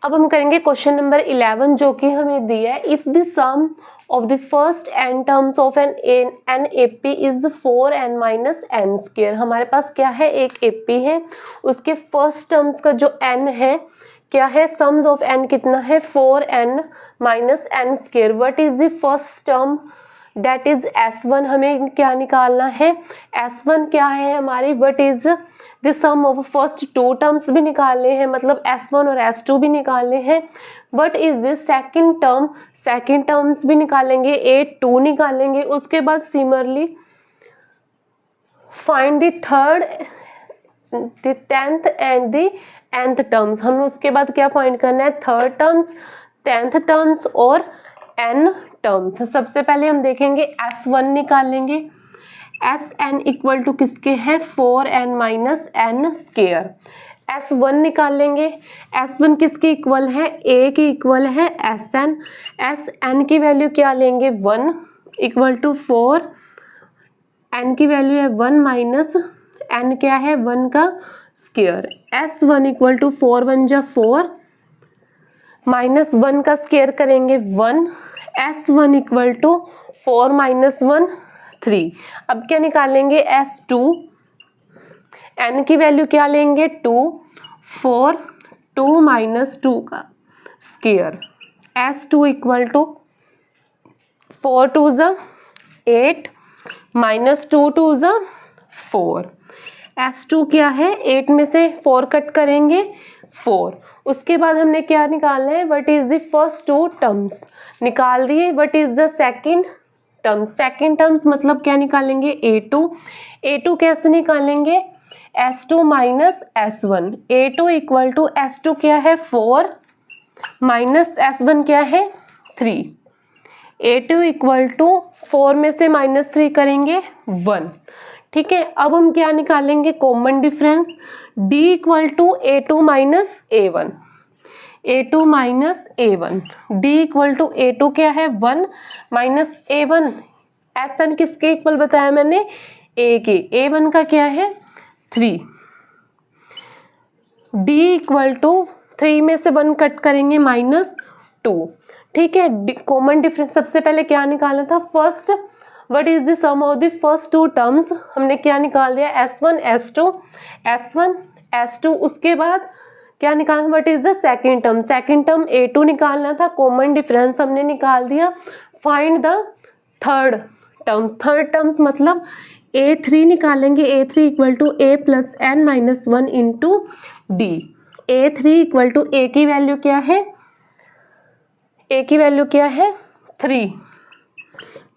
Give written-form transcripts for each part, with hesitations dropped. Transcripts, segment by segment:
अब हम करेंगे क्वेश्चन नंबर 11 जो कि हमें दिया है, if the sum of the first n terms of an AP is 4n minus n square. हमारे पास क्या है, एक AP है, उसके फर्स्ट टर्म्स का जो n है क्या है, सम्स ऑफ n कितना है 4n minus n square. What is the first term, that is S1। हमें क्या निकालना है, S1 क्या है हमारी, what is the sum of first two terms भी निकालने हैं, मतलब S1 और S2 भी निकालने हैं। What is this second term, second terms भी निकालेंगे, A2 निकालेंगे। उसके बाद similarly find the third, the 10th and the nth terms. हमें उसके बाद क्या फाइंड करना है, थर्ड टर्म्स, 10th टर्म्स और n टर्म्स। सबसे पहले हम देखेंगे S1 निकालेंगे। Sn इक्वल टू किसके है, 4n minus n square. S1 निकालेंगे, S1 किसके इक्वल है, A के इक्वल है Sn। Sn की वैल्यू क्या लेंगे, 1 इक्वल टू 4, n की वैल्यू है 1 माइनस n क्या है 1 का स्क्वायर। S1 इक्वल टू 4 1 जा 4 माइनस 1 का स्क्वायर करेंगे 1। S1 equal to 4 minus 1 3। अब क्या निकालेंगे, S2, n की वैल्यू क्या लेंगे 2, 4 2 माइनस 2 का स्क्वायर। S2 इक्वल टू 4 2 जा 8 माइनस 2 2 जा 4। S2 क्या है, 8 में से 4 कट करेंगे 4। उसके बाद हमने क्या निकालना है, what is the first two terms निकाल दिए। What is the second terms, second terms मतलब क्या निकालेंगे, A2। A2 कैसे निकालेंगे, S2 minus S1। A2 equal to S2 क्या है 4 माइनस S1 क्या है 3। A2 इक्वल टू 4 में से माइनस 3 करेंगे 1। ठीक है, अब हम क्या निकालेंगे, common difference. D equal to A2 minus A1, A2 minus A1। D equal to A2 क्या है 1 माइनस A1। Sn किसके इक्वल बताया मैंने, A के। A1 का क्या है 3। D इक्वल टू 3 में से 1 कट करेंगे माइनस 2। ठीक है, कॉमन डिफरेंस सबसे पहले क्या निकालना था, first what is the sum of the first two terms. हमने क्या निकाल दिया, S1 S2, S1 S2। उसके बाद क्या निकालना, what is the second term, second term A2 निकालना था, कॉमन डिफरेंस हमने निकाल दिया। Find the third terms, third terms मतलब A3 निकालेंगे। A3 equal to A plus n minus 1 into D। A3 equal to A की वैल्यू क्या है, A की वैल्यू क्या है 3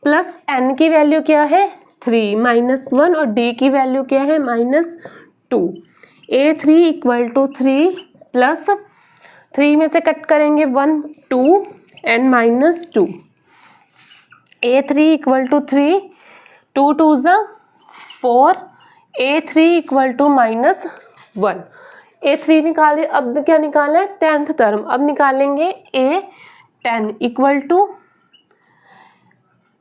प्लस n की वैल्यू क्या है 3 माइनस 1 और D की वैल्यू क्या है minus 2। A3 equal to 3 plus 3 में से कट करेंगे 1 2 and minus 2। A3 equal to 3 2 2 जा 4। A3 equal to minus 1। A3 निकाले, अब क्या निकालना है 10th टर्म। अब निकालेंगे A10 equal to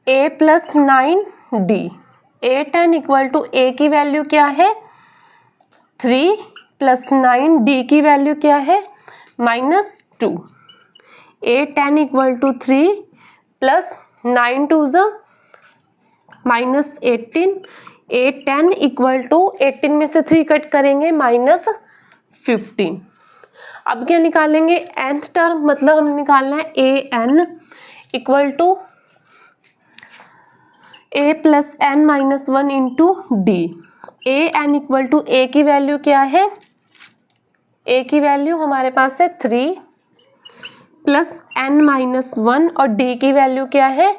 A plus 9D। A10 equal to A की वैल्यू क्या है 3 प्लस 9, D की वैल्यू क्या है minus 2। A10 equal to 3 plus 9 2 जा माइनस 18। A10 इक्वल टू 18 में से 3 कट करेंगे माइनस 15। अब क्या निकालेंगे, nth टर्म मतलब हम निकालना है AN equal to A plus n minus 1 into D। AN equal to A की वैल्यू क्या है, A की वैल्यू हमारे पास है 3 प्लस n माइनस 1 और D की वैल्यू क्या है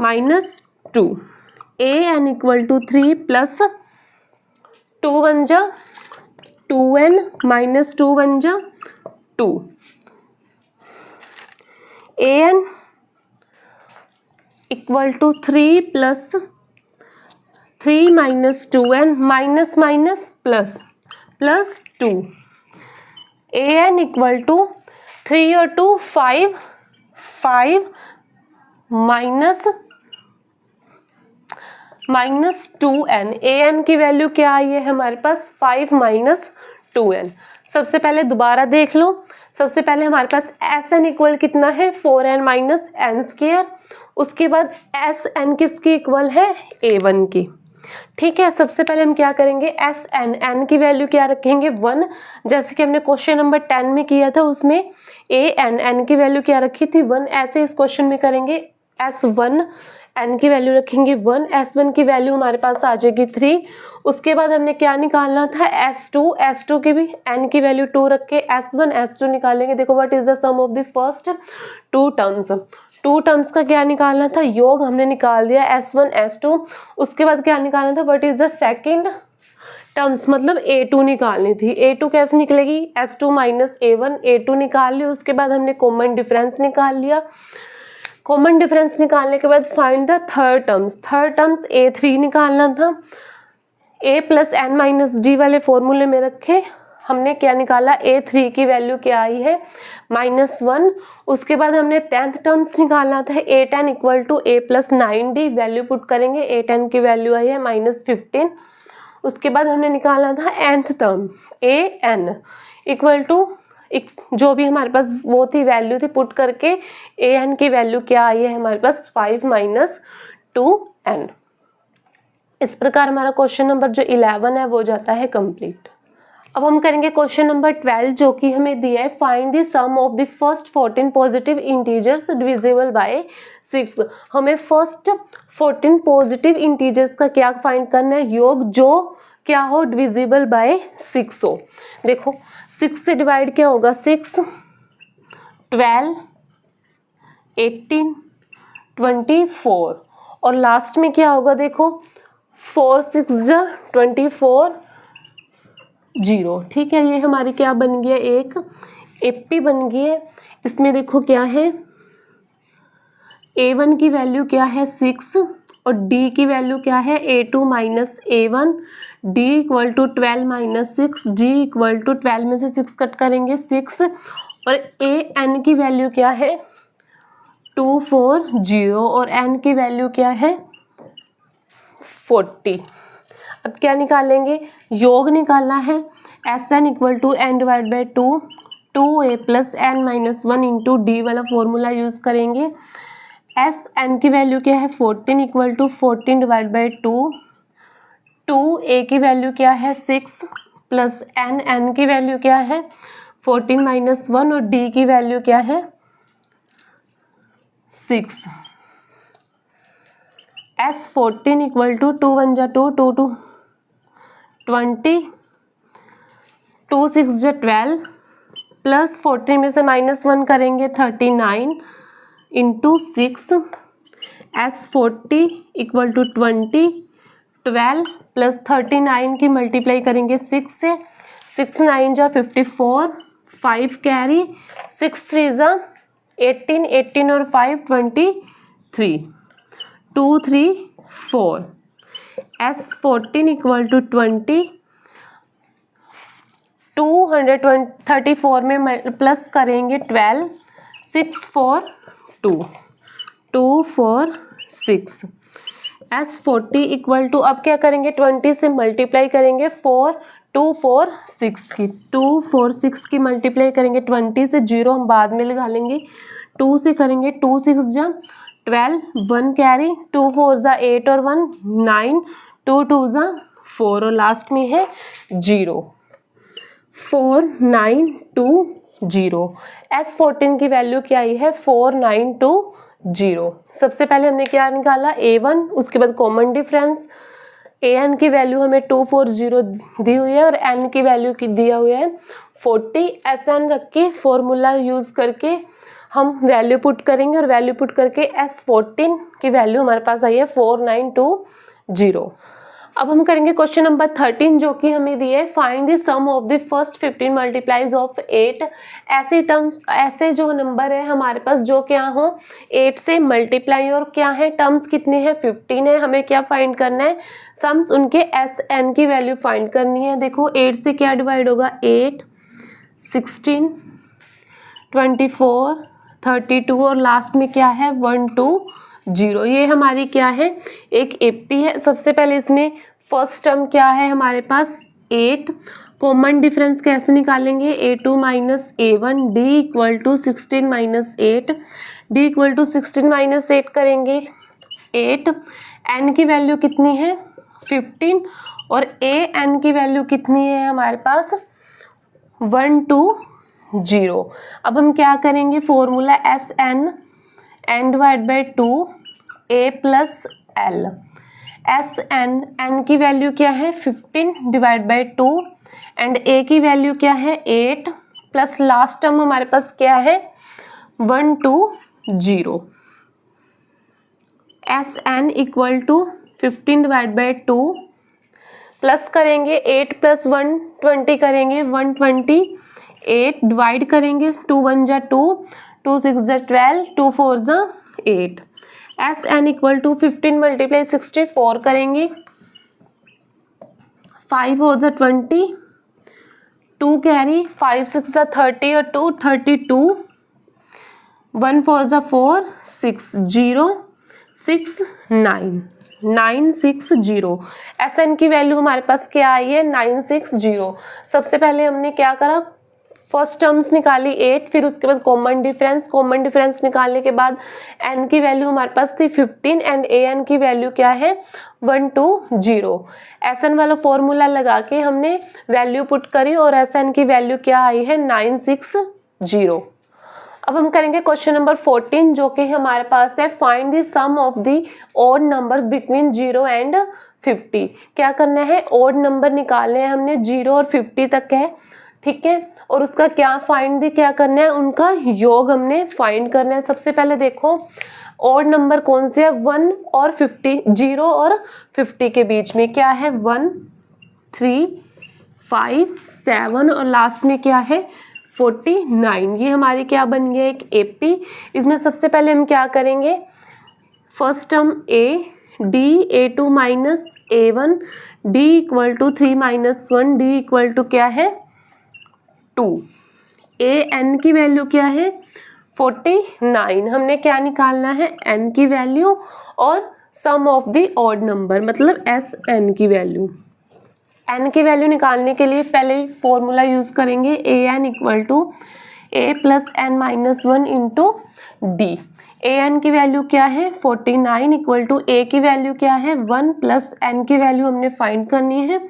minus 2। AN equal to 3 plus 2 1 जा 2n माइनस 2 1 जा 2। AN equal to 3 plus 3 minus 2n minus minus plus plus 2। AN equal to 3 और 2 5 5 माइनस माइनस 2n। AN की वैल्यू क्या आई है हमारे पास 5 माइनस 2n। सबसे पहले दोबारा देख लो, सबसे पहले हमारे पास एस एन इक्वल कितना है 4n माइनस एन स्क्वायर, उसके बाद एस एन किसकी इक्वल है a1 की। ठीक है, सबसे पहले हम क्या करेंगे एस एन, एन की वैल्यू क्या रखेंगे 1, जैसे कि हमने क्वेश्चन नंबर 10 में किया था, उसमें ए एन, एन की वैल्यू क्या रखी थी 1, ऐसे इस क्वेश्चन में करेंगे S1 n की वैल्यू रखेंगे 1, S1 की वैल्यू हमारे पास आ जाएगी 3। उसके बाद हमने क्या निकालना था S2, S2 की भी n की वैल्यू 2 रख के S1 S2 निकालेंगे। देखो what is the sum of the first two terms का क्या निकालना था योग, हमने निकाल दिया S1 S2। उसके बाद क्या निकालना था what is the second terms, मतलब A2 निकालनी थी। A2 कैसे निकलेगी S2 माइनस A1, A2 निकाल ली। उसके बाद हमने कॉमन डिफरेंस निकाल लिया। कॉमन डिफरेंस निकालने के बाद find the third terms A3 निकालना था। A plus N minus d वाले फॉर्मूले में रखे हमने क्या निकाला A3 की वैल्यू क्या आई है -1। उसके बाद हमने 10th टर्म्स निकालना था A10 equal to A plus 9D, value put करेंगे A10 की वैल्यू आई है -15। उसके बाद हमने निकालना था nth term AN equal to जो भी हमारे पास वो थी वैल्यू थी पुट करके AN की वैल्यू क्या आई है हमारे पास 5 माइनस 2n। इस प्रकार हमारा क्वेश्चन नंबर जो 11 है वो हो जाता है कंप्लीट। अब हम करेंगे क्वेश्चन नंबर 12 जो कि हमें दिया है find the sum of the first 14 positive integers divisible by 6। हमें फर्स्ट 14 पॉजिटिव इंटीजर्स का क्या फाइंड करना है योग जो क्या हो डिविजिबल बाय 6 हो। देखो 6 से डिवाइड क्या होगा 6, 12, 18, 24 और लास्ट में क्या होगा देखो 4 6 24 0। ठीक है, ये हमारी क्या बन गया एक एपी बन गई है। इसमें देखो क्या है A1 की वैल्यू क्या है 6 और D की वैल्यू क्या है A2 minus A1, D equal to 12 minus 6, G equal to 12 में से 6 कट करेंगे 6 और AN की वैल्यू क्या है 240 और N की वैल्यू क्या है 40। अब क्या निकालेंगे योग निकालना है Sn equal to n divide by 2a plus N minus 1 into D वाला फॉर्मूला यूज करेंगे। Sn की वैल्यू क्या है 14 equal to 14 divide by 2a की वैल्यू क्या है 6 प्लस n की वैल्यू क्या है 14 माइनस 1 और d की वैल्यू क्या है 6। S14 इक्वल टू 2 1 जा 2 2 2 20 2 6 जा 12 प्लस 14 में से -1 करेंगे 39 into 6। S40 equal to 20 12 plus 39 की मल्टीप्लाई करेंगे 6 से 6 9 जा 54 5 कैरी 6 3 जा 18 18 और 5 23 2 3 4। S14 इक्वल टू 20 234 में प्लस करेंगे 12 6 4 2 2 4 6। S40 इक्वल टू अब क्या करेंगे 20 से मल्टीप्लाई करेंगे 4 2 4 6 की 2 4 6 की मल्टीप्लाई करेंगे 20 से 0 हम बाद में लगा लेंगे 2 से करेंगे 2 6 जा 12 1 कैरी 2 4 जा 8 और 1 9 2 2 जा 4 और लास्ट में है 0 4 9 2 0। S14 की वैल्यू क्या आई है 4 9 2 0। सबसे पहले हमने क्या निकाला A1, उसके बाद कॉमन डिफरेंस AN की वैल्यू हमें 240 दी हुई है और N की वैल्यू की दिया हुआ है 40। SN रख के फॉर्मूला यूज करके हम वैल्यू पुट करेंगे और वैल्यू पुट करके S14 की वैल्यू हमारे पास आई है 4920। अब हम करेंगे क्वेश्चन नंबर 13 जो कि हमें दिए है find the sum of the first 15 multiplies of 8। ऐसे टर्म्स ऐसे जो नंबर है हमारे पास जो क्या हो 8 से मल्टीप्लाई और क्या है टर्म्स कितने हैं 15 है। हमें क्या फाइंड करना है सम्स उनके SN की वैल्यू फाइंड करनी है। देखो 8 से क्या डिवाइड होगा 8 16 24 32 और लास्ट में क्या है 1 2 0। ये हमारी क्या है एक एपी है। सबसे पहले इसमें फर्स्ट टर्म क्या है हमारे पास 8, कॉमन डिफरेंस कैसे निकालेंगे, A2 minus A1 D equal to 16 minus 8, D equal to 16 minus 8 करेंगे 8, n की वैल्यू कितनी है 15 और an की वैल्यू कितनी है हमारे पास 1 2 0। अब हम क्या करेंगे, formula Sn n divide by 2 a plus l। Sn n की वैल्यू क्या है 15 डिवाइड बाई 2 एंड a की वैल्यू क्या है 8 प्लस लास्ट टर्म हमारे पास क्या है 1 2 0। Sn equal to 15 divide by 2 plus करेंगे 8 प्लस 1 20 करेंगे 120, 8 डिवाइड करेंगे 2 1 जा 2, 2 6 जा 12, 2 4 जा 8। Sn इक्वल टू 15 मल्टीप्लाई 64 करेंगे 5 हो जा 20, 2 कैरी 5 6 जा 30 और 2 32, 1 4 जा 4 6 0 6 9 960। Sn की वैल्यू हमारे पास क्या आई है 960। सबसे पहले हमने क्या करा, फर्स्ट टर्म्स निकाली 8, फिर उसके बाद कॉमन डिफरेंस निकालने के बाद n की वैल्यू हमारे पास थी 15 एंड an की वैल्यू क्या है 1 2 0। Sn वाला फॉर्मूला लगा के हमने वैल्यू पुट करी और Sn की वैल्यू क्या आई है 960। अब हम करेंगे क्वेश्चन नंबर 14 जो कि हमारे पास है find the sum of the odd numbers between 0 and 50। क्या करना है, ऑड नंबर निकालने हैं हमने 0 और 50 तक है, ठीक है, और उसका क्या करना है, उनका योग हमने फाइंड करना है। सबसे पहले देखो ऑड नंबर कौन से है 1 और 50, 0 और 50 के बीच में क्या है 1 3 5 7 और लास्ट में क्या है 49। ये हमारी क्या बन गया एक AP। इसमें सबसे पहले हम क्या करेंगे, first term A D A2 minus A1 D equal to 3 minus 1 D equal to क्या है 2। an की वैल्यू क्या है 49। हमने क्या निकालना है n की वैल्यू और sum of the odd number मतलब Sn की वैल्यू। n की वैल्यू निकालने के लिए पहले फॉर्मूला यूज करेंगे an equal to a plus n minus 1 into d. an की वैल्यू क्या है 49 इक्वल टू a की वैल्यू क्या है 1 प्लस n की वैल्यू हमने फाइंड करनी है,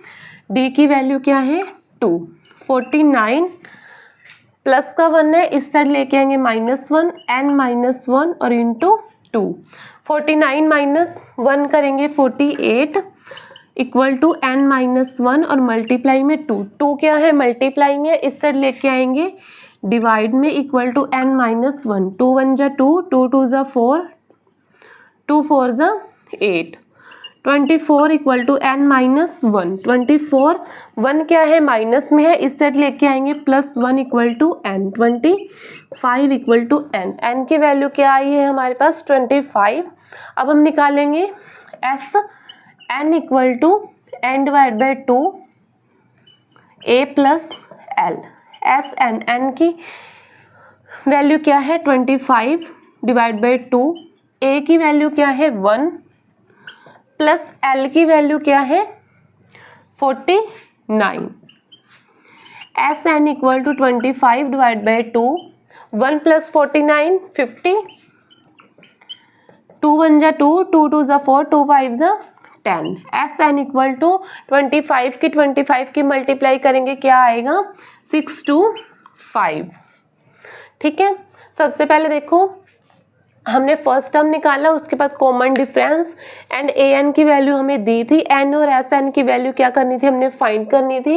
d की वैल्यू क्या है 2। 49 प्लस का 1 है, इस साइड लेके आएंगे -1 n -1 और इंटू 2। 49 माइनस 1 करेंगे 48 इक्वल टू n -1 और मल्टीप्लाई में 2। 2 क्या है मल्टीप्लाई में, इस साइड लेके आएंगे डिवाइड में इक्वल टू n -1। 2 1 जा 2, 2 2 जा 4, 2 4 जा 8। 24 इक्वल टू n -1। 24 1 क्या है माइनस में है, इस सेट लेके आएंगे +1 equal to n। 25 equal to n। n की वैल्यू क्या आई है हमारे पास 25। अब हम निकालेंगे s n equal to n divide by 2 a plus l। s n की वैल्यू क्या है 25 डिवाइड बाई 2, a की वैल्यू क्या है 1 प्लस l की वैल्यू क्या है 49। S N equal to 25 divide by 2, 1 plus 49 50, 2 1 जा 2, 2 2 जा 4, 2 5 जा 10। एस एन इक्वल टू 25 की मल्टीप्लाई करेंगे क्या आएगा 625। ठीक है, सबसे पहले देखो हमने फर्स्ट टर्म निकाला, उसके बाद common difference and A N की वैल्यू हमें दी थी, एन और एस एन की वैल्यू क्या करनी थी हमने फाइंड करनी थी।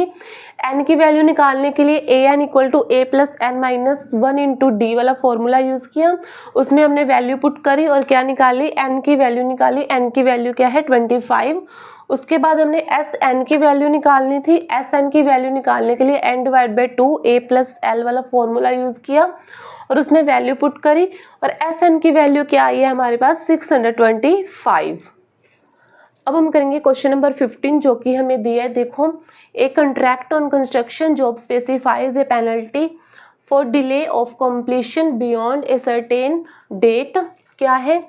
एन की वैल्यू निकालने के लिए A N equal to A plus N minus 1 into D वाला फॉर्मूला यूज किया, उसमें हमने वैल्यू पुट करी और क्या निकाली एन की वैल्यू निकाली। एन की वैल्यू क्या है 25। उसके बाद हमने एस एन की वैल्यू निकालनी थी, एस एन की वैल्यू निकालने के लिए n divide by 2 a plus l वाला फॉर्मूला यूज किया और उसमें वैल्यू पुट करी और एस एन की वैल्यू क्या आई है हमारे पास 625। अब हम करेंगे क्वेश्चन नंबर 15 जो कि हमें दिया है। देखो, a contract on construction job specifies a penalty for delay of completion beyond a certain date. क्या है,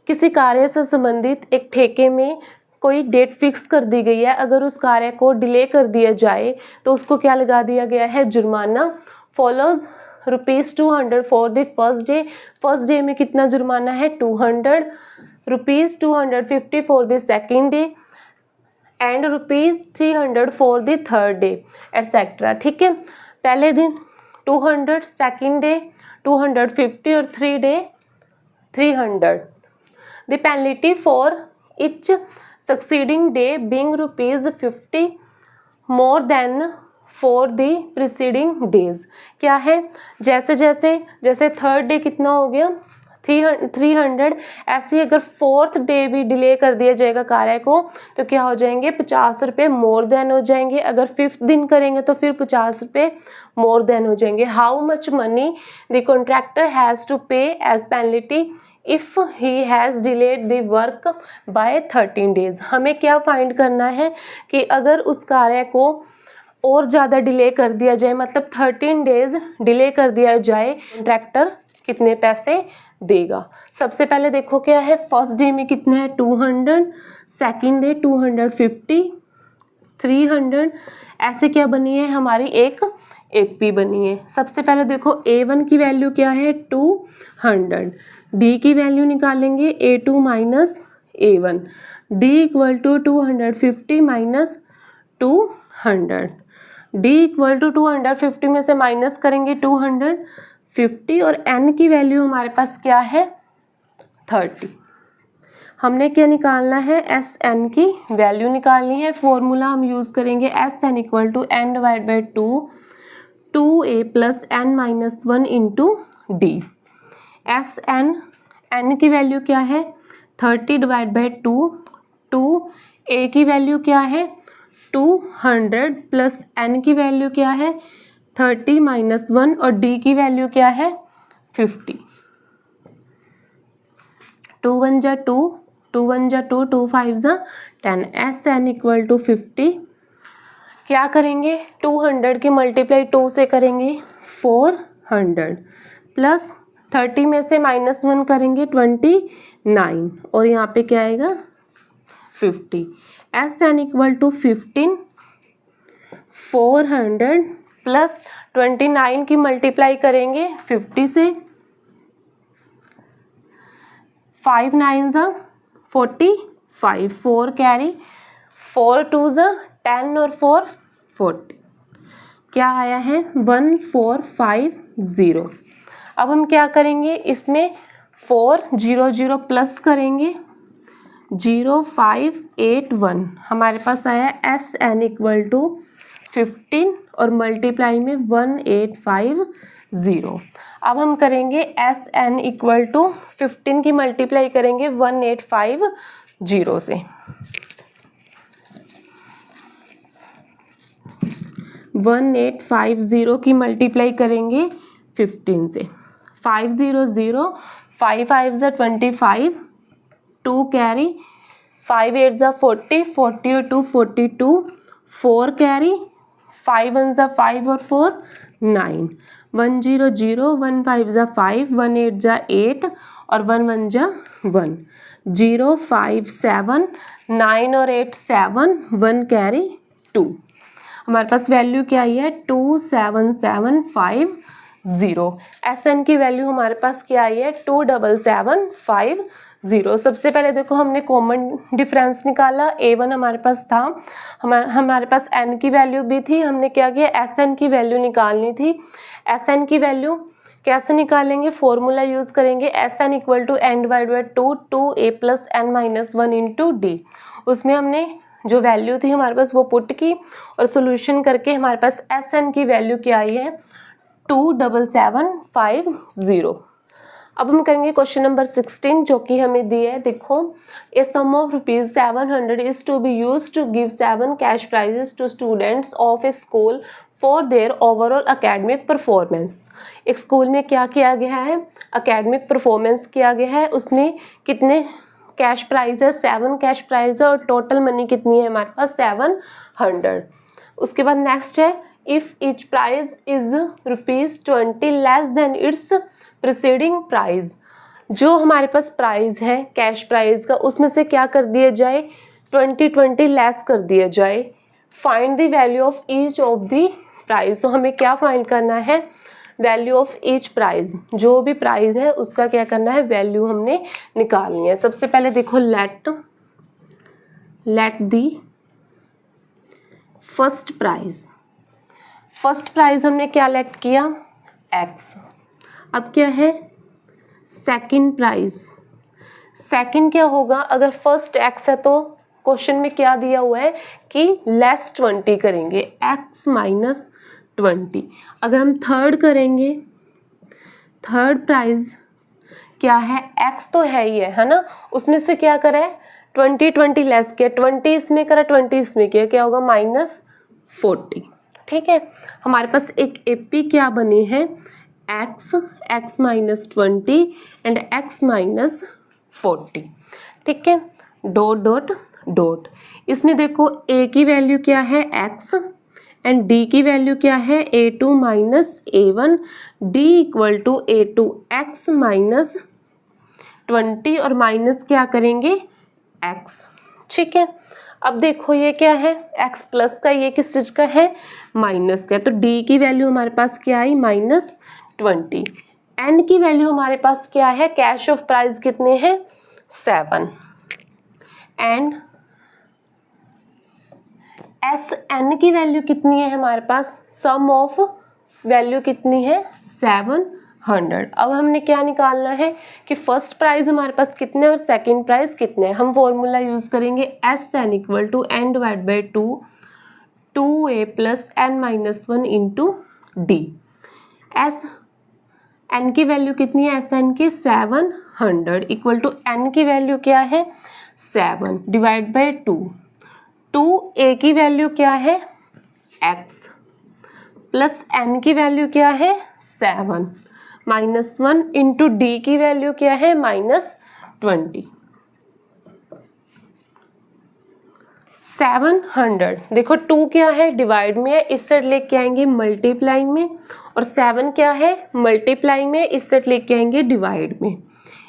किसी कार्य से संबंधित एक ठेके में कोई डेट फिक्स कर दी गई है, अगर उस कार्य को डिले कर दिया जाए तो उसको क्या लगा दिया गया है, जुर्माना। Follows ₹200 for the first day में कितना जुर्माना है, 200, ₹250 for the second day and ₹300 for the third day etcetera. ठीक है, पहले दिन 200, सेकेंड डे 250 और third day 300। The penalty for each succeeding day being ₹50 more than for the preceding days। क्या है, जैसे थर्ड डे कितना हो गया 300, ऐसे अगर फोर्थ डे भी डिले कर दिया जाएगा कार्य को तो क्या हो जाएंगे, ₹50 मोर देन हो जाएंगे। अगर फिफ्थ दिन करेंगे तो फिर ₹50 मोर देन हो जाएंगे। How much money the contractor has to pay as penalty if he has delayed the work by 13 days. हमें क्या फाइंड करना है कि अगर उस कार्य को और ज़्यादा डिले कर दिया जाए, मतलब 13 डेज डिले कर दिया जाए, कॉन्ट्रैक्टर कितने पैसे देगा। सबसे पहले देखो क्या है, फर्स्ट डे में कितना है 200, सेकेंड डे 250, 300, ऐसे क्या बनी है हमारी एक एपी बनी है। सबसे पहले देखो A1 की वैल्यू क्या है 200, D की वैल्यू निकालेंगे A2 minus A1, D equal to 250 minus 200, D equal to 250 में से माइनस करेंगे 250 और N की वैल्यू हमारे पास क्या है 30। हमने क्या निकालना है, SN की वैल्यू निकालनी है। फॉर्मूला हम यूज़ करेंगे SN equal to N divide by 2A plus N minus 1 into D। SN, N की वैल्यू क्या है 30 डिवाइड बाई 2A की वैल्यू क्या है 200 प्लस N की वैल्यू क्या है 30 माइनस 1 और D की वैल्यू क्या है 50। 2 1 जा 2, 2 1 जा 2, 2 5 जा 10। SN equal to 50। क्या करेंगे, 200 की मल्टीप्लाई 2 से करेंगे 400 प्लस 30 में से माइनस 1 करेंगे 29 और यहाँ पे क्या आएगा 50। SN इक्वल टू 15, 400 प्लस 29 की मल्टीप्लाई करेंगे 50 से, 5 9 जा 45, 4 कैरी, 4 2 जा 10 और 4 40, क्या आया है 1450। अब हम क्या करेंगे, इसमें 4 0 0 प्लस करेंगे 0581, हमारे पास आया SN इक्वल टू 15 और मल्टीप्लाई में 1850। अब हम करेंगे SN इक्वल टू 15 की मल्टीप्लाई करेंगे 1850 से, 1850 की मल्टीप्लाई करेंगे 15 से, 500, 5 5 जा 25, 2 कैरी, 5 8 जा 40, 40 और 2 42, 4 कैरी, 5 1 जा 5 और 4 9, 1 0 0, 1 5 जा 5, 1 8 जा 8 और 1 1 जा 1, 0 5 7, 9 और 8 7, 1 कैरी 2। हमारे पास वैल्यू क्या आई है 27750। SN की वैल्यू हमारे पास क्या आई है 27750। सबसे पहले देखो हमने कॉमन डिफरेंस निकाला, A1 हमारे पास था, हमारे पास N की वैल्यू भी थी, हमने क्या किया SN की वैल्यू निकालनी थी। SN की वैल्यू कैसे निकालेंगे, फॉर्मूला यूज़ करेंगे SN equal to N divide by 2A plus N minus 1 into D। उसमें हमने जो वैल्यू थी हमारे पास वो पुट की और सोल्यूशन करके हमारे पास SN की वैल्यू क्या आई है 27750। अब हम करेंगे क्वेश्चन नंबर 16 जो कि हमें दिया है। देखो, a sum of ₹700 is to be used to give 7 cash prizes to students of a school for their overall academic performance. एक स्कूल में क्या किया गया है, एकेडमिक परफॉर्मेंस किया गया है, उसमें कितने कैश प्राइज है 7 कैश प्राइज है और टोटल मनी कितनी है हमारे पास 700। उसके बाद नेक्स्ट है if each prize is ₹20 less than its preceding prize. जो हमारे पास प्राइज है कैश प्राइज का उसमें से क्या कर दिया जाए 20 लेस कर दिया जाए, find the value of each of the price. तो हमें क्या फाइंड करना है, वैल्यू ऑफ ईच प्राइस, जो भी प्राइस है उसका क्या करना है, वैल्यू हमने निकालनी है। सबसे पहले देखो let the first price, first price हमने क्या लेट किया, x। अब क्या है सेकंड प्राइस, सेकंड क्या होगा, अगर फर्स्ट x है तो क्वेश्चन में क्या दिया हुआ है कि लेस 20 करेंगे, x माइनस 20। अगर हम थर्ड करेंगे, थर्ड प्राइस क्या है, x तो है ही है ना, उसमें से क्या करा है 20 लेस किया, 20 इसमें करा 20 इसमें किया, क्या होगा -40। ठीक है, हमारे पास एक एपी क्या बने हैं, x minus 20 and x minus 40। ठीक है, डॉट डॉट डॉट, इसमें देखो a की वैल्यू क्या है x एंड d की वैल्यू क्या है a2 minus a1, d equal to a2 x minus 20 और माइनस क्या करेंगे x। ठीक है, अब देखो ये क्या है x प्लस का, ये किस चीज का है, माइनस का, तो d की वैल्यू हमारे पास क्या आई -20। n की वैल्यू हमारे पास क्या है, कैश ऑफ प्राइस कितने हैं 7 एंड SN की वैल्यू कितनी है हमारे पास, सम ऑफ वैल्यू कितनी है 700। अब हमने क्या निकालना है कि फर्स्ट प्राइस हमारे पास कितने और सेकंड प्राइस कितने हैं। हम फॉर्मूला यूज करेंगे SN equal to n divide by 2a plus n-1 into d. n की वैल्यू कितनी है, SN की 700 इक्वल टू n की वैल्यू क्या है 7 डिवाइड बाई 2a की वैल्यू क्या है x प्लस n की वैल्यू क्या है 7 -1 इंटू डी की वैल्यू क्या है -20। 700 देखो 2 क्या है डिवाइड में है, इस साइड लेके आएंगे मल्टीप्लाई में, और 7 क्या है मल्टीप्लाई में, इस साइड लेके आएंगे डिवाइड में,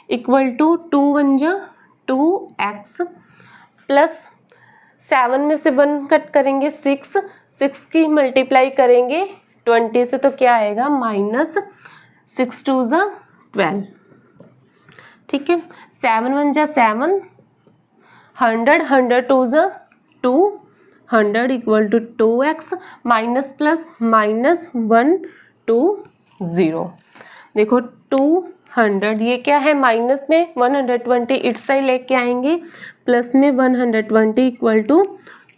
इक्वल टू 2 1 जा 2x प्लस 7 में से 1 कट करेंगे 6 की मल्टीप्लाई करेंगे 20 से, तो क्या आएगा -6 2 जा 12। ठीक है, 7 1 जा 7, 100 2 जा 200 equal to 2x minus plus -1 2 0। देखो 200 ये क्या है माइनस में 120 इट्स साइड लेके आएंगे, प्लस में 120 इक्वल टू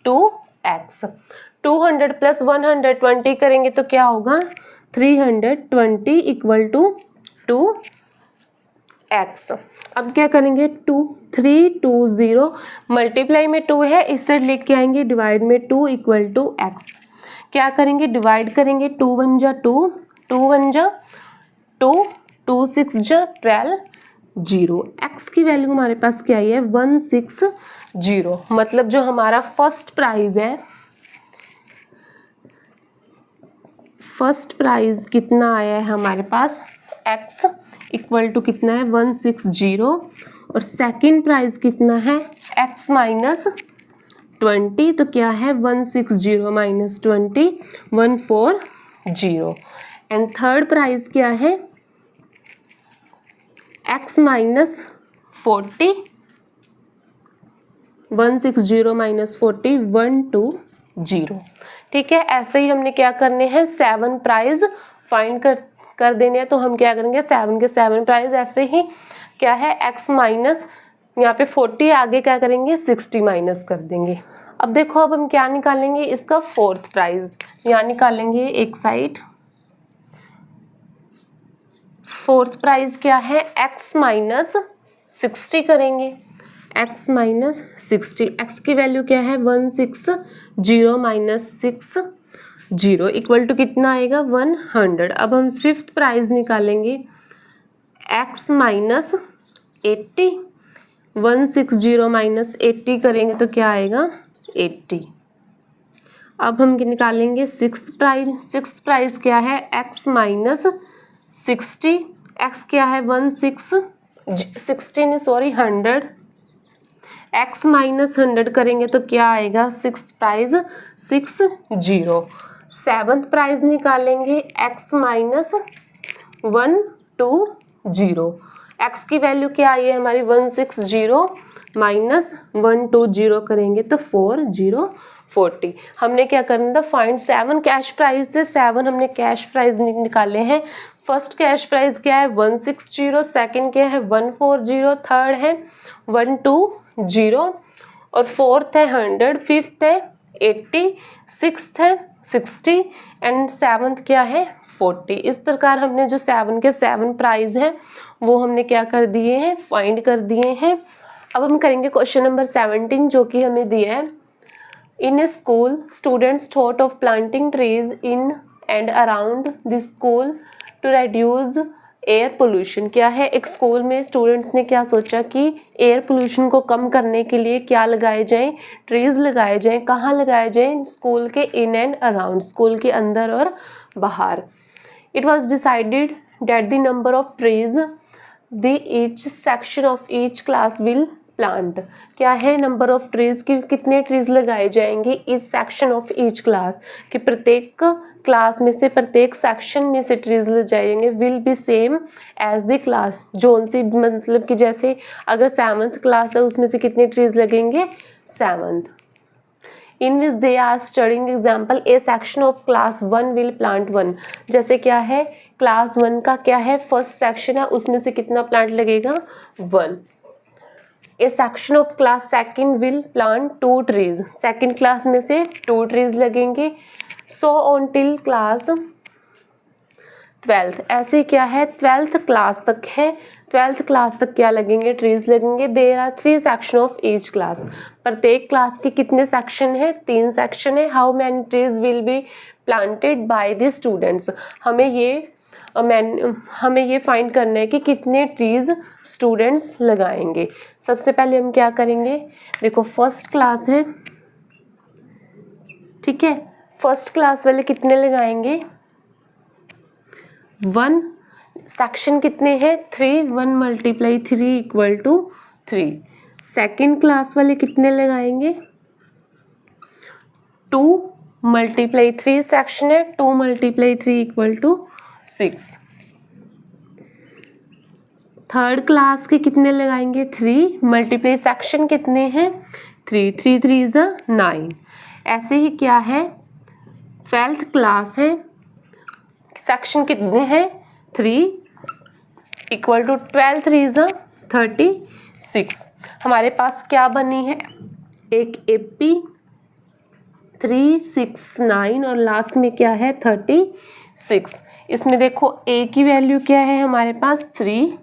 2x। 200 प्लस 120 करेंगे तो क्या होगा 320 इक्वल टू 2x। अब क्या करेंगे 320 मल्टीप्लाई में 2 है, इस साइड लेके आएंगे डिवाइड में 2 इक्वल टू x। क्या करेंगे डिवाइड करेंगे 2 1 जा 2 2 1 जा 2 2 6 जा 12 0। x की वैल्यू हमारे पास क्या है 160, मतलब जो हमारा फर्स्ट प्राइस है, फर्स्ट प्राइस कितना आया है हमारे पास x इक्वल टू कितना है 160, और सेकंड प्राइस कितना है x माइनस 20, तो क्या है 160 माइनस 20 140, एंड थर्ड प्राइस क्या है x माइनस 40, 160 माइनस 40 120। ठीक है, ऐसे ही हमने क्या करने हैं 7 प्राइस फाइंड कर देने हैं, तो हम क्या करेंगे 7 के 7 प्राइस ऐसे ही क्या है x माइनस यहाँ पे 40, आगे क्या करेंगे 60 माइनस कर देंगे। अब देखो अब हम क्या निकालेंगे इसका फोर्थ प्राइस, यहाँ निकालेंगे एक साइड, फोर्थ प्राइस क्या है x माइनस 60 करेंगे, x माइनस 60, x की वैल्यू क्या है 160 माइनस 60 इक्वल टू कितना आएगा 100। अब हम फिफ्थ प्राइस निकालेंगे x माइनस 80, 160 माइनस 80 करेंगे तो क्या आएगा 80। अब हम निकालेंगे सिक्स्थ प्राइस क्या है x माइनस 60, x क्या है 160 नहीं सॉरी 100, x माइनस 100 करेंगे तो क्या आएगा, 6 प्राइज 60। 7th प्राइज निकालेंगे x माइनस 120। x की वैल्यू क्या आई है हमारी 160 माइनस 120 करेंगे तो 4040। हमने क्या करना था, फाइंड 7 कैश प्राइस से 7 हमने कैश प्राइस निकाले हैं। फर्स्ट कैश प्राइस क्या है 160, सेकंड क्या है 140, थर्ड है 120 और फोर्थ है 100, फिफ्थ है 80, सिक्स्थ है 60 एंड 7th क्या है 40। इस प्रकार हमने जो 7 के 7 प्राइस हैं वो हमने क्या कर दिए हैं, फाइंड कर दिए हैं। अब हम करेंगे क्वेश्चन नंबर 17 जो कि हमें दिया है। In a school students thought of planting trees in and around the school to reduce air pollution. क्या है, एक स्कूल में स्टूडेंट्स ने क्या सोचा कि एयर पोल्यूशन को कम करने के लिए क्या लगाए जाएं, ट्रीज लगाए जाएं। कहाँ लगाए जाएं, स्कूल के इन एंड अराउंड, स्कूल के अंदर और बाहर। It was decided that the number of trees the each section of each class will plant. क्या है, नंबर ऑफ ट्रीज की कितने ट्रीज लगाए जाएंगे इस सेक्शन ऑफ ईच क्लास, कि प्रत्येक क्लास में से प्रत्येक सेक्शन में से ट्रीज लगाए जाएंगे, will be same as the class. Zone C मतलब कि जैसे अगर 7th क्लास है उसमें से कितने ट्रीज लगेंगे 7th। In which they are studying example a section of class 1 will plant 1। जैसे क्या है, क्लास 1 का क्या है फर्स्ट सेक्शन है, उसमें से कितना प्लांट लगेगा 1। ए section of class 2 will plant 2 trees, second class में से 2 ट्रीज लगेंगे। So on till class 12th, ऐसे क्या है 12th क्लास तक है, 12th क्लास तक क्या लगेंगे, ट्रीज लगेंगे। There are 3 section of each class, प्रत्येक क्लास के कितने सेक्शन है, 3 सेक्शन है। How many trees will be planted by the students, हमें ये फाइंड करना है कि कितने ट्रीज स्टूडेंट्स लगाएंगे। सबसे पहले हम क्या करेंगे, देखो फर्स्ट क्लास है, ठीक है, फर्स्ट क्लास वाले कितने लगाएंगे 1, सेक्शन कितने हैं 3, 1 multiply 3 equal to 3। Second class वाले कितने लगाएंगे 2 मल्टीप्लाई 3 सेक्शन है, 2 multiply 3 equal to 6। Third class के कितने लगाएंगे 3 मल्टीप्लाई सेक्शन कितने हैं 3, 3 3 इज 9। ऐसे ही क्या है 12th क्लास है, सेक्शन कितने हैं 3 इक्वल टू 12 3 इज 36। हमारे पास क्या बनी है, एक AP 3 6 9 और लास्ट में क्या है 36। इसमें देखो A की वैल्यू क्या है हमारे पास 3,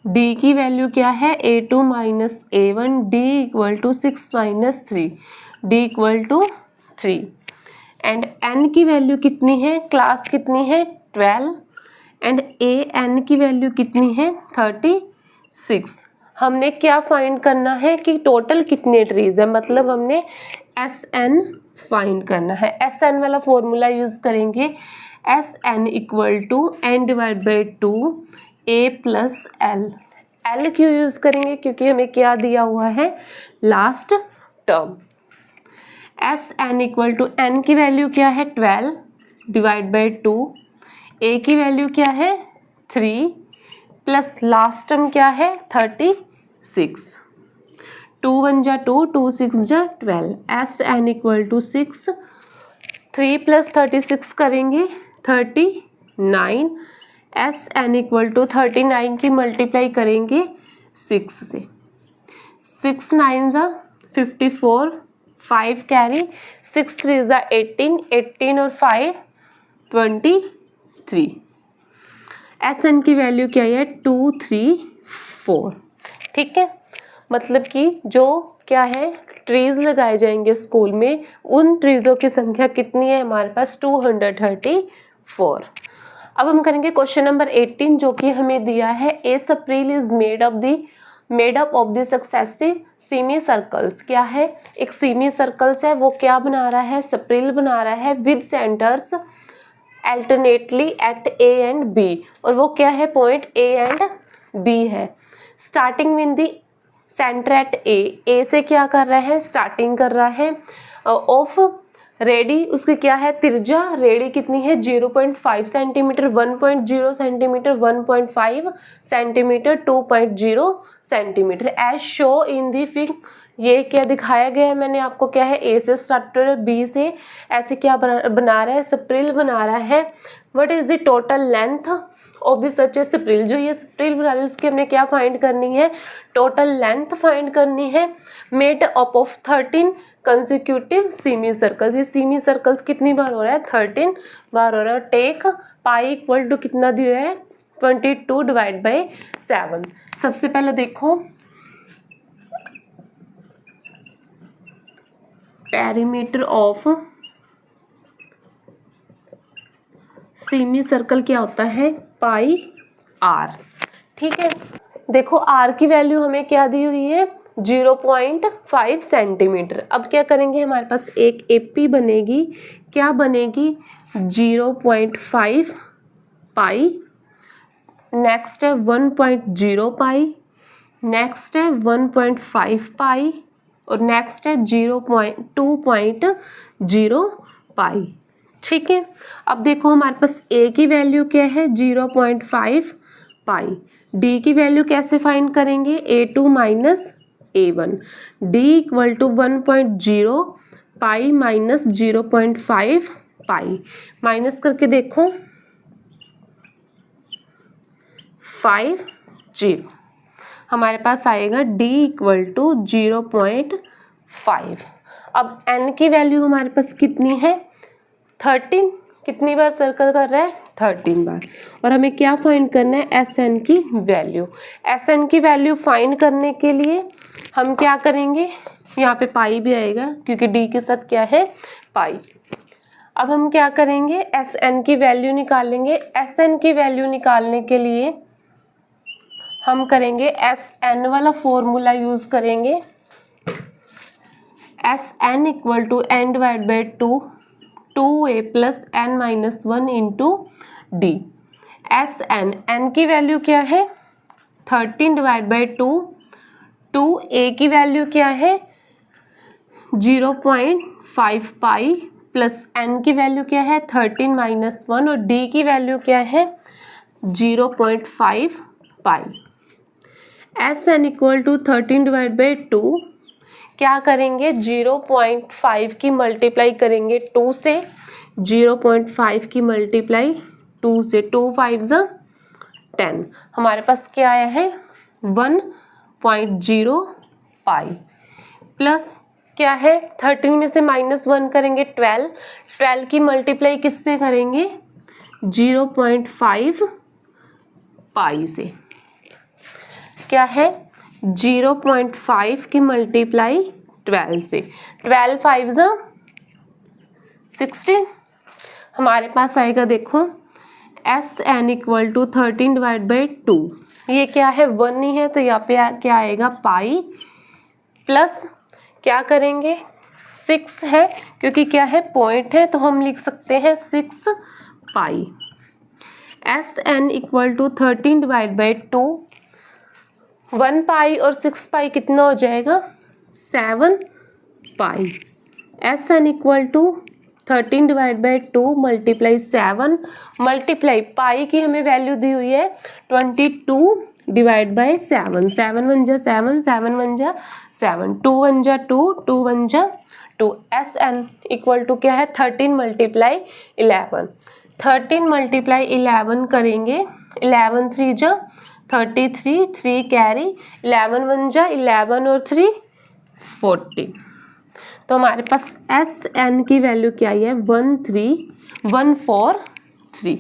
D की वैल्यू क्या है A2 minus A1, D equal to 6 minus 3, D equal to 3 and N की वैल्यू कितनी है, क्लास कितनी है 12 एंड AN की वैल्यू कितनी है 36। हमने क्या फाइंड करना है कि टोटल कितने ट्रीज है, मतलब हमने SN फाइंड करना है। SN वाला फॉर्मूला यूज करेंगे, SN equal to N divide by 2 A plus L। L क्यों यूज करेंगे, क्योंकि हमें क्या दिया हुआ है last term. SN equal to N की वैल्यू क्या है 12 डिवाइड बाई 2, A की वैल्यू क्या है 3 प्लस लास्ट टर्म क्या है 36। 2 1 जा 2, 2 6 जा 12। SN इक्वल टू 6, 3 प्लस 36 करेंगे 39। SN इक्वल टू 39 की मल्टीप्लाई करेंगे 6 से, 6 9 जा 54, 5 कैरी, 6 3 जा 18, 18 और 5 23। SN की वैल्यू क्या है 2 3 4। ठीक है, मतलब कि जो क्या है ट्रीज लगाए जाएंगे स्कूल में, उन ट्रीजों की संख्या कितनी है हमारे पास 234। अब हम करेंगे क्वेश्चन नंबर 18 जो कि हमें दिया है a spiral is made up of the successive semi circles. क्या है, एक सेमी सर्कल्स है, वो क्या बना रहा है सप्रील बना रहा है with centres alternately at A and B, और वो क्या है पॉइंट A एंड B है। Starting with the centre at A से क्या कर रहा है, स्टार्टिंग कर रहा है। ऑफ रेडी उसकी क्या है, त्रिज्या रेडी कितनी है 0.5 centimetre, 1.0 centimetre, 1.5 centimetre, 2.0 centimetre. As show in the fig, ये क्या दिखाया गया है मैंने आपको, क्या है ए से स्टार्टर, बी से ऐसे क्या बना रहा है, स्प्रिल बना रहा है। What is the total length of this such a spiral, जो ये स्प्रिल बना रही है उसकी हमने क्या फाइंड करनी है, टोटल लेंथ फाइंड करनी है। Made up of 13 consecutive semi circles, ये सेमी सर्कल्स कितनी बार हो रहा है, 13 बार हो रहा है। टेक पाई इक्वल टू कितना दिया है, 22 डिवाइड बाई 7। सबसे पहले देखो पेरीमीटर ऑफ सेमी सर्कल क्या होता है, पाई आर। ठीक है, देखो आर की वैल्यू हमें क्या दी हुई है 0.5 सेंटीमीटर। अब क्या करेंगे, हमारे पास एक एपी बनेगी, क्या बनेगी 0.5 पाई, नेक्स्ट है 1.0 पाई, नेक्स्ट है 1.5 पाई और नेक्स्ट है 2.0 पाई। ठीक है, अब देखो हमारे पास ए की वैल्यू क्या है 0.5 पाई, डी की वैल्यू कैसे फाइंड करेंगे, A2 minus A1, d equal to 1.0 pi minus 0.5 pi, minus करके देखो 50, हमारे पास आएगा D इक्वल टू 0.5। अब n की वैल्यू हमारे पास कितनी है 13, कितनी बार सर्कल कर रहा है 13 बार, और हमें क्या फाइंड करना है Sn की वैल्यू। Sn की वैल्यू फाइंड करने के लिए हम क्या करेंगे, यहाँ पे पाई भी आएगा क्योंकि D के साथ क्या है पाई। अब हम क्या करेंगे, Sn की वैल्यू निकालेंगे। Sn की वैल्यू निकालने के लिए हम करेंगे Sn वाला फॉर्मूला यूज करेंगे, Sn equal to n divide by 2a plus n minus 1 into d. Sn, n की वैल्यू क्या है 13 डिवाइड बाई 2a की वैल्यू क्या है 0.5 पाई प्लस n की वैल्यू क्या है 13 माइनस 1 और d की वैल्यू क्या है 0.5 pi. Sn equal to 13 divide by 2, क्या करेंगे 0.5 की मल्टीप्लाई करेंगे 2 से, 0.5 की मल्टीप्लाई 2 से, 2 5 10, हमारे पास क्या आया है 1.0 पाई प्लस क्या है 13 में से -1 करेंगे 12, 12 की मल्टीप्लाई किससे करेंगे 0.5 पाई से, क्या है 0.5 की मल्टीप्लाई 12 से, 12 5 16, हमारे पास आएगा देखो Sn equal to 13 divide by 2, ये क्या है 1 ही है तो यहाँ पे क्या आएगा पाई प्लस क्या करेंगे 6 है क्योंकि क्या है पॉइंट है तो हम लिख सकते हैं 6 pi. Sn equal to 13 divide by 2, 1 pi और 6 पाई कितना हो जाएगा 7 pi. Sn equal to 13 divide by 2 multiply 7 multiply pi की हमें वैल्यू दी हुई है 22 डिवाइड बाई 7, 7 1 जा 7, 7 1 जा 7, 2 1 जा 2, 2 1 जा 2। Sn इक्वल टू क्या है 13 मल्टीप्लाई 11, 13 मल्टीप्लाई 11 करेंगे 11 3 जा 33, 3 कैरी 11 1 जा 11 और 3 14, तो हमारे पास Sn की वैल्यू क्या आई है 13143।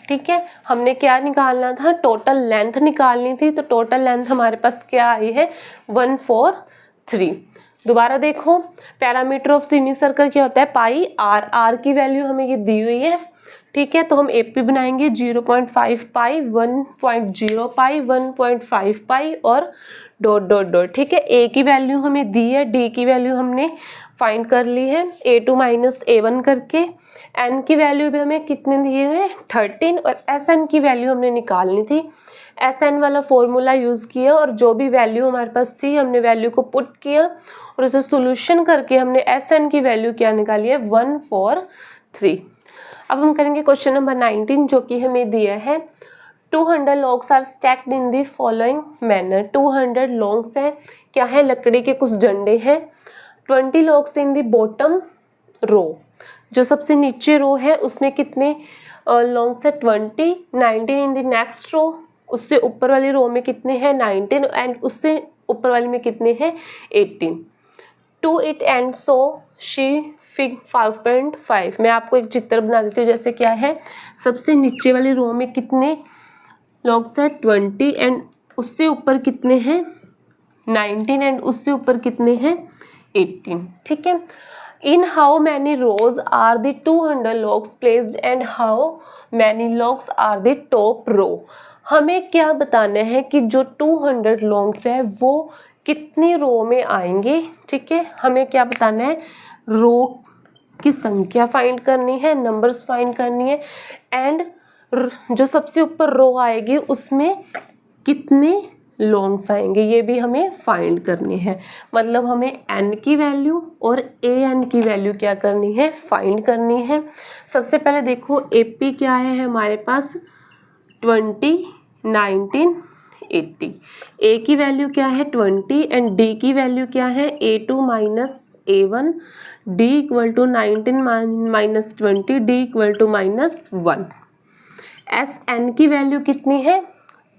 ठीक है, हमने क्या निकालना था टोटल लेंथ निकालनी थी, तो टोटल लेंथ हमारे पास क्या आई है 143। दोबारा देखो पैरामीटर ऑफ सेमी सर्कल क्या होता है पाई आर, आर की वैल्यू हमें ये दी हुई है। ठीक है, तो हम एपी बनाएंगे 0.5 पाई, 1.0 पाई, 1.5 पाई और डॉट डॉट डॉट। ठीक है, ए की वैल्यू हमें दी है, डी की वैल्यू हमने फाइंड कर ली है A2 माइनस A1 करके, एन की वैल्यू भी हमें कितने दिए हुए 13 और Sn की वैल्यू हमने निकालनी थी। Sn वाला फॉर्मूला यूज़ किया और जो भी वैल्यू हमारे पास थी हमने वैल्यू को पुट किया और उसे सोल्यूशन करके हमने Sn की वैल्यू क्या निकाली है 1 4 3। अब हम करेंगे क्वेश्चन नंबर 19 जो कि हमें दिया है 200 logs are stacked in the following manner। 200 logs है, क्या है, लकड़ी के कुछ डंडे हैं। 20 logs in the bottom row, जो सबसे नीचे रो है उसमें कितने logs है 20। 19 in the next row, उससे ऊपर वाली रो में कितने हैं 19 एंड उससे ऊपर वाली में कितने हैं 18। To it and so she fig 5.5। मैं आपको एक चित्र बना देती हूँ। जैसे क्या है, सबसे नीचे वाली रो में कितने लॉग्स है 20 एंड उससे ऊपर कितने हैं 19 एंड उससे ऊपर कितने हैं 18। ठीक है। In how many rows are the 200 logs placed and how many logs are the top row. हमें क्या बताना है कि जो 200 लॉग्स है वो कितनी रो में आएंगे। ठीक है, हमें क्या बताना है, रो की संख्या फाइंड करनी है, नंबर्स फाइंड करनी है एंड जो सबसे ऊपर रो आएगी उसमें कितने लॉन्ग्स आएंगे ये भी हमें फाइंड करनी है। मतलब हमें n की वैल्यू और an की वैल्यू क्या करनी है, फाइंड करनी है। सबसे पहले देखो AP क्या है हमारे पास 20 19 80। A की वैल्यू क्या है 20 एंड D की वैल्यू क्या है A2 minus A1। D equal to 19 minus 20, D equal to minus 1। Sn की वैल्यू कितनी है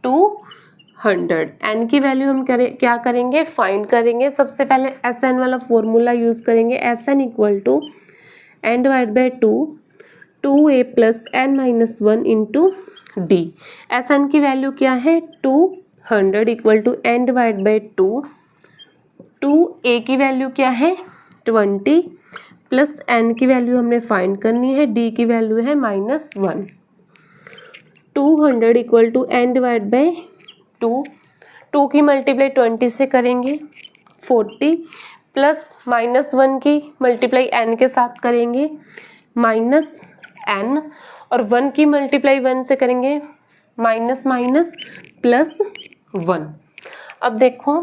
200। n की वैल्यू हम क्या करेंगे, फाइंड करेंगे। सबसे पहले Sn वाला फॉर्मूला यूज करेंगे। Sn equal to n divide by 2a plus n minus 1 into d. Sn की वैल्यू क्या है 200 equal to n divide by 2a की वैल्यू क्या है 20 प्लस n की वैल्यू हमने फाइंड करनी है, d की वैल्यू है minus 1। 200 equal to n divide by 2 की मल्टीप्लाई 20 से करेंगे 40 प्लस माइनस 1 की मल्टीप्लाई n के साथ करेंगे माइनस n और 1 की मल्टीप्लाई 1 से करेंगे माइनस माइनस प्लस 1। अब देखो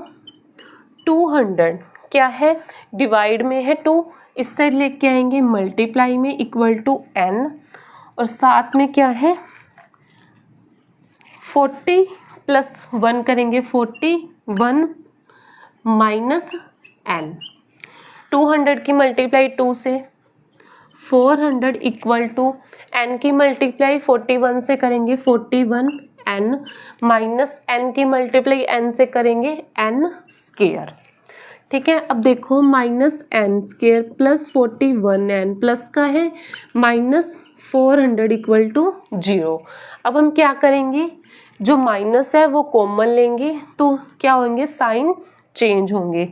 200 क्या है, डिवाइड में है 2, इस साइड लेके आएंगे मल्टीप्लाई में इक्वल टू n और साथ में क्या है 40 प्लस 1 करेंगे 41 माइनस n। 200 की मल्टीप्लाई 2 से 400 इक्वल टू n की मल्टीप्लाई 41 से करेंगे 41 n माइनस n की मल्टीप्लाई n से करेंगे n स्क्वायर। ठीक है, अब देखो minus n square plus 41 n plus का है माइनस 400 इक्वल टू 0। अब हम क्या करेंगे, जो माइनस है वो कॉमन लेंगे तो क्या होंगे, साइन चेंज होंगे।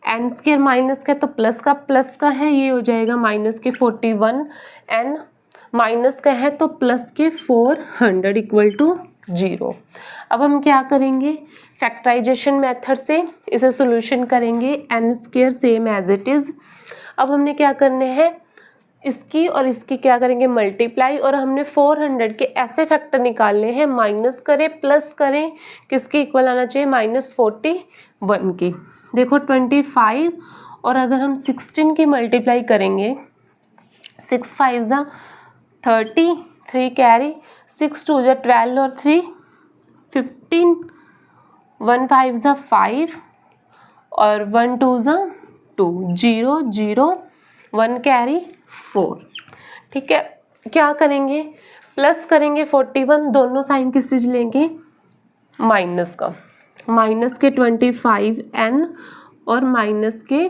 n स्क्वायर माइनस का तो प्लस का है, ये हो जाएगा माइनस के 41 n माइनस का है तो प्लस के 400 इक्वल टू 0। अब हम क्या करेंगे, फैक्टराइजेशन मेथड से इसे सॉल्यूशन करेंगे। n square same as it is. अब हमने क्या करने हैं, इसकी और इसकी क्या करेंगे मल्टीप्लाई और हमने 400 के ऐसे फैक्टर निकालने हैं माइनस करें प्लस करें, किसके इक्वल आना चाहिए माइनस 41 की। देखो 25 और अगर हम 16 की मल्टीप्लाई करेंगे 6 5 जा 30, 3 कैरी 6 2 जा 12 और 3 15, 1 5 जा 5 और 1 2 जा 2, 0 0 1 कैरी 4। ठीक है, क्या करेंगे, प्लस करेंगे 41, दोनों साइन किस चीज लेंगे माइनस का, माइनस के 25 n और माइनस के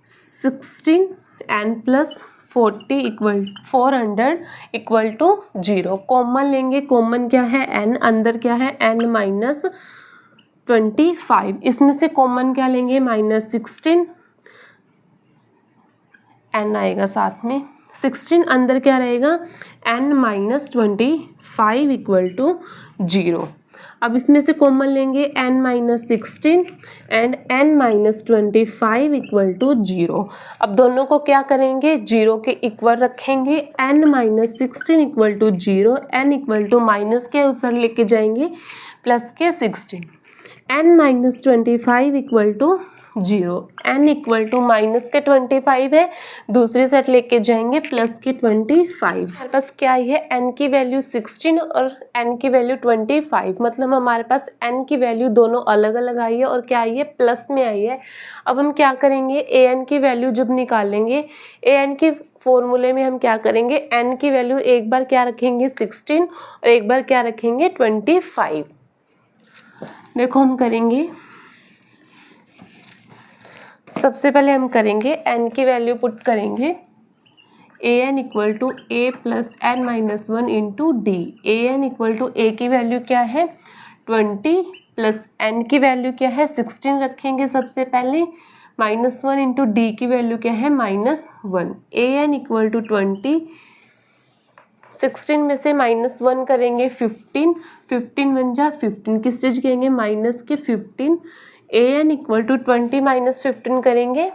16 n plus 40 equal 400 equal to 0। Common लेंगे, कॉमन क्या है n, अंदर क्या है n माइनस 25, इसमें से कॉमन क्या लेंगे माइनस 16 n आएगा साथ में 16, अंदर क्या रहेगा n माइनस 25 इक्वल टू 0। अब इसमें से कॉमन लेंगे n minus 16 and n minus 25 equal to 0। अब दोनों को क्या करेंगे, 0 के इक्वल रखेंगे, n minus 16 equal to 0, n equal to minus के उस साइड लेके जाएंगे प्लस के 16, n minus 25 equal to 0, n equal to minus के 25 है, दूसरी साइड लेके जाएंगे प्लस के 25। हमारे पास क्या आई है, n की वैल्यू 16 और n की वैल्यू 25, मतलब हमारे पास n की वैल्यू दोनों अलग अलग आई है और क्या आई है, प्लस में आई है। अब हम क्या करेंगे, an की वैल्यू जब निकालेंगे, an की फॉर्मूले में हम क्या करेंगे, n की वैल्यू एक बार क्या रखेंगे 16 और एक बार क्या रखेंगे 25। देखो हम करेंगे, सबसे पहले हम करेंगे n की वैल्यू पुट करेंगे, an equal to a plus n minus 1 into d. an equal to a की वैल्यू क्या है 20 प्लस n की वैल्यू क्या है 16 रखेंगे सबसे पहले, -1 इंटू डी की वैल्यू क्या है -1। an इक्वल टू 20, 16 में से -1 करेंगे 15, 15 1 जा 15, किस चीज़ कहेंगे माइनस के 15। an इक्वल टू 20 माइनस 15 करेंगे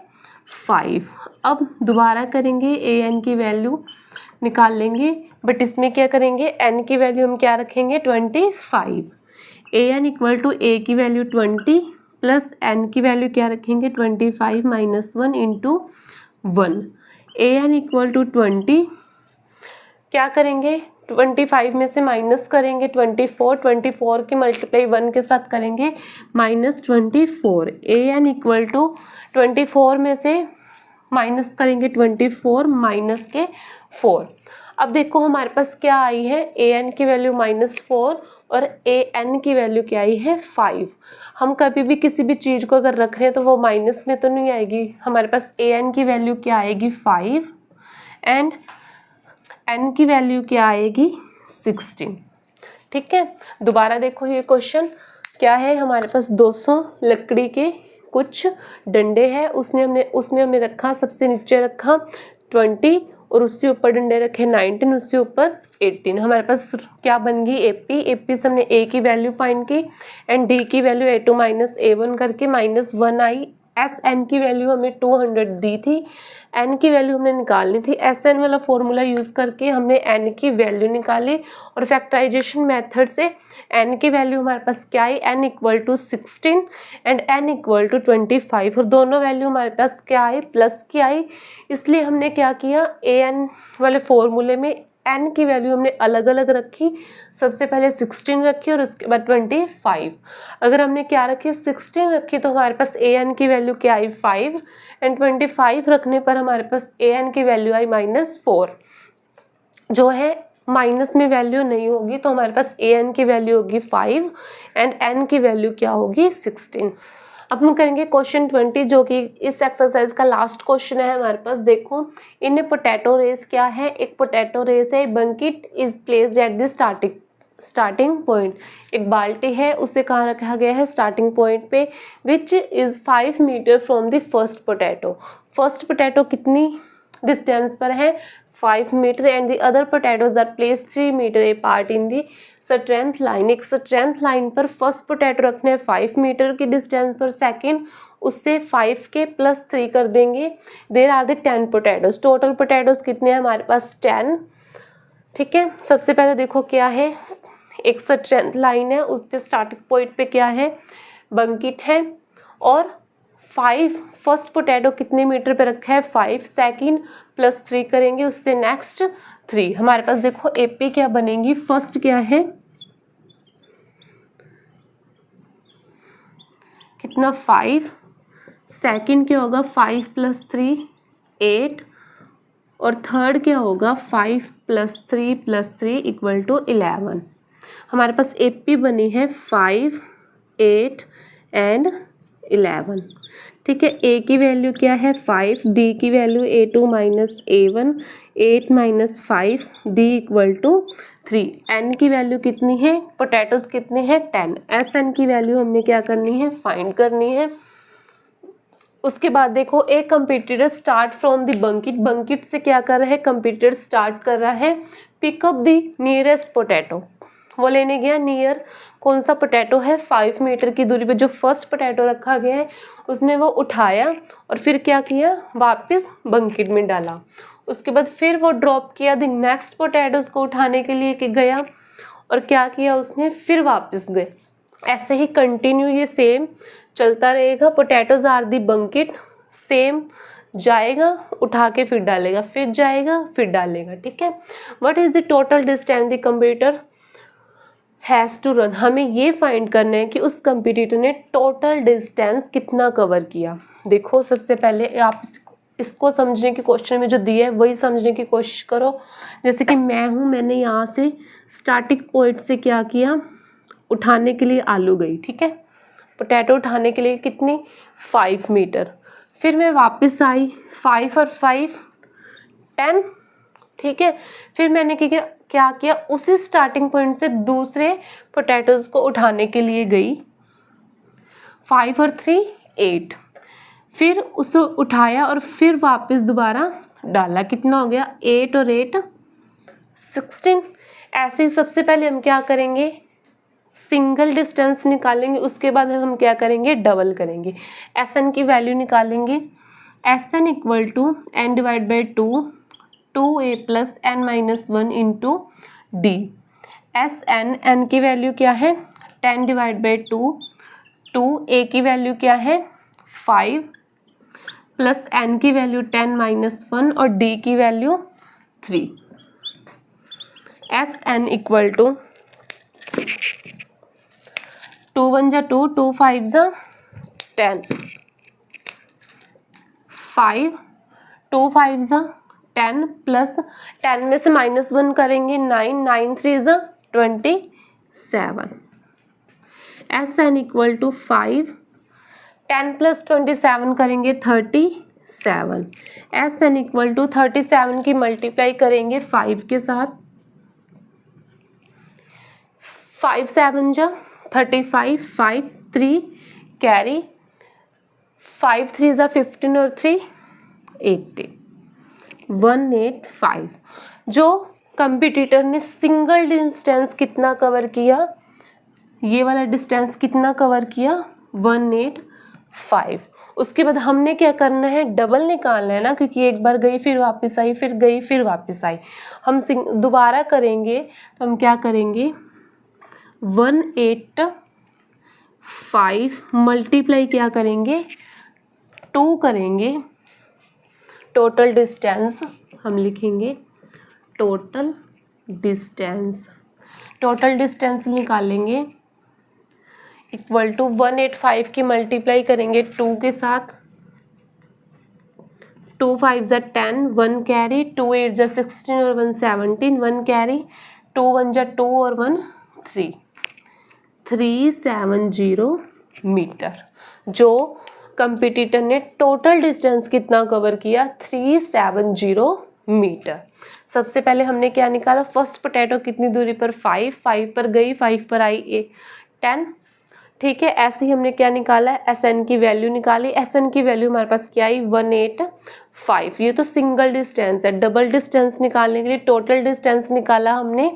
5। अब दोबारा करेंगे, an की वैल्यू निकाल लेंगे, बट इसमें क्या करेंगे, n की वैल्यू हम क्या रखेंगे 25। an इक्वल टू a की वैल्यू 20 प्लस n की वैल्यू क्या रखेंगे 25 minus 1 into 1। an equal to 20, क्या करेंगे 25 में से माइनस करेंगे 24 की मल्टीप्लाई 1 के साथ करेंगे -24। an इक्वल टू 24 में से माइनस करेंगे 24 माइनस के 4। अब देखो हमारे पास क्या आई है, an की वैल्यू -4 और an की वैल्यू क्या आई है 5। हम कभी भी किसी भी चीज़ को अगर रख रहे हैं तो वो माइनस में तो नहीं आएगी, हमारे पास an की वैल्यू क्या आएगी 5 एंड n की वैल्यू क्या आएगी 16। ठीक है, दोबारा देखो ये क्वेश्चन क्या है, हमारे पास 200 लकड़ी के कुछ डंडे हैं, उसमें हमने रखा, सबसे नीचे रखा 20 और उससे ऊपर डंडे रखे 19, उससे ऊपर 18। हमारे पास क्या बन गई एपी से हमने a की वैल्यू फाइंड की एंड d की वैल्यू a2 माइनस a1 करके -1 आई। Sn की वैल्यू हमें 200 दी थी, n की वैल्यू हमने निकालनी थी, Sn वाला फॉर्मूला यूज़ करके हमने n की वैल्यू निकाली और फैक्टराइजेशन मेथड से n की वैल्यू हमारे पास क्या आई, n equal to 16 and n equal to 25 और दोनों वैल्यू हमारे पास क्या आई प्लस की आई। इसलिए हमने क्या किया, an वाले फॉर्मूले में n की वैल्यू हमने अलग अलग रखी, सबसे पहले 16 रखी और उसके बाद 25। अगर हमने क्या रखी 16 रखी तो हमारे पास an की वैल्यू क्या आई 5 एंड 25 रखने पर हमारे पास an की वैल्यू आई -4। जो है माइनस में वैल्यू नहीं होगी तो हमारे पास an की वैल्यू होगी 5 एंड n की वैल्यू क्या होगी 16। अब हम करेंगे क्वेश्चन 20 जो कि इस एक्सरसाइज का लास्ट क्वेश्चन है हमारे पास। देखो इन पोटैटो रेस क्या है, एक पोटैटो रेस है, bucket is placed at the starting point. एक बाल्टी है, उसे कहाँ रखा गया है स्टार्टिंग पॉइंट पे, which is 5 metre from the first potato. First potato कितनी डिस्टेंस पर है 5 metre and the other potatoes are placed 3 metre apart in the strength line. एक स्ट्रेंथ लाइन पर फर्स्ट पोटैटो रखने हैं 5 मीटर की डिस्टेंस पर, सेकंड उससे 5 के +3 कर देंगे। There are the 10 potatoes. Total potatoes कितने हैं हमारे पास 10। ठीक है, सबसे पहले देखो क्या है, एक स्ट्रेंथ लाइन है, उस पर स्टार्टिंग पॉइंट पे क्या है बंकिट है और 5 फर्स्ट पोटैटो कितने मीटर पे रखा है 5, सेकंड +3 करेंगे उससे नेक्स्ट 3। हमारे पास देखो एपी क्या बनेगी, फर्स्ट क्या है कितना 5, सेकंड क्या होगा 5 + 3 8 और थर्ड क्या होगा 5 + 3 + 3 इक्वल टू 11। हमारे पास एपी बनी है 5 8 एंड 11। ठीक है, ए की वैल्यू क्या है 5, डी की value a2 minus a1, 8 minus 5 d equal to 3। N की वैल्यू कितनी है, पोटैटोज कितने हैं 10। एस एन की वैल्यू हमने क्या करनी है फाइंड करनी है। उसके बाद देखो एक कंपटीटर स्टार्ट फ्रॉम द बंकिट से क्या कर रहा है कंपटीटर स्टार्ट कर रहा है पिकअप द नियरेस्ट पोटैटो। वो लेने गया नियर, कौन सा पोटैटो है 5 मीटर की दूरी पे जो फर्स्ट पोटैटो रखा गया है उसने वो उठाया और फिर क्या किया वापस बंकिट में डाला। उसके बाद फिर वो ड्रॉप किया द नेक्स्ट पोटैटोज को उठाने के लिए कि गया और क्या किया उसने फिर वापस गए ऐसे ही कंटिन्यू ये सेम चलता रहेगा। Potatoes are the bucket, same जाएगा उठा के फिर डालेगा, फिर जाएगा फिर डालेगा, ठीक है। What is the total distance the computer has to run, हमें ये फाइंड करना है कि उस कंप्यूटर ने टोटल डिस्टेंस कितना कवर किया। देखो सबसे पहले आप इसको समझने की क्वेश्चन में जो दिया है वही समझने की कोशिश करो। जैसे कि मैं हूँ, मैंने यहाँ से स्टार्टिंग पॉइंट से क्या किया, उठाने के लिए आलू गई, ठीक है, पोटैटो उठाने के लिए कितनी 5 मीटर, फिर मैं वापस आई 5 और 5 10, ठीक है। फिर मैंने क्या किया, उसी स्टार्टिंग पॉइंट से दूसरे पोटैटोज को उठाने के लिए गई, 5 और 3 8, फिर उसे उठाया और फिर वापस दोबारा डाला, कितना हो गया 8 और 8 16। ऐसे ही सबसे पहले हम क्या करेंगे, सिंगल डिस्टेंस निकालेंगे, उसके बाद हम क्या करेंगे, डबल करेंगे। एस एन की वैल्यू निकालेंगे, S N equal to N divide by 2a plus N minus 1 into D. S N की वैल्यू क्या है 10 डिवाइड बाई 2, ए की वैल्यू क्या है 5 प्लस एन की वैल्यू 10 माइनस 1 और डी की value 3। S N equal to 2 1 जा 2, 2 5 जा 10, 5 2 5 जा 10 प्लस 10 में से माइनस 1 करेंगे 9, 9 3 जा 27। S N equal to 5, 10 plus 27 करेंगे 37। एस एन इक्वल टू 37 की मल्टीप्लाई करेंगे 5 के साथ, 5 7 जा 35, 5 3 कैरी, 5 3 जा 15 और 3 80, 185। जो कंपटीटर ने सिंगल डिस्टेंस कितना कवर किया, ये वाला डिस्टेंस कितना कवर किया 185। उसके बाद हमने क्या करना है, डबल निकालना है ना, क्योंकि एक बार गई फिर वापस आई, फिर गई फिर वापस आई। हम दोबारा करेंगे तो हम क्या करेंगे 185 मल्टीप्लाई क्या करेंगे 2 करेंगे, टोटल डिस्टेंस हम लिखेंगे, टोटल डिस्टेंस निकालेंगे इक्वल टू 185 की मल्टीप्लाई करेंगे 2 के साथ, 2 5 जा 10, 1 कैरी, 2 8 जा 16 और 1 17, 1 कैरी, 2 1 जा 2 और 1 3, 370 मीटर। जो कंपटीटर ने टोटल डिस्टेंस कितना कवर किया 370 मीटर। सबसे पहले हमने क्या निकाला, फर्स्ट पोटैटो कितनी दूरी पर 5 पर गई, 5 पर आई 10, ठीक है। ऐसे ही हमने क्या निकाला, एस एन की वैल्यू निकाली, एस एन की वैल्यू हमारे पास क्या आई 185। ये तो सिंगल डिस्टेंस है। डबल डिस्टेंस निकालने के लिए टोटल डिस्टेंस निकाला हमने,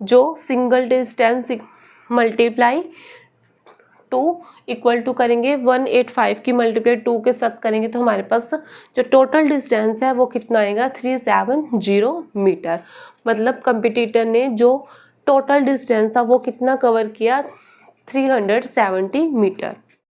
जो single distance multiply 2 equal to करेंगे 185 की मल्टीप्लाई 2 के साथ करेंगे तो हमारे पास जो टोटल डिस्टेंस है वो कितना आएगा 370 मीटर। मतलब कंपटीटर ने जो टोटल डिस्टेंस था वो कितना कवर किया 370 मीटर।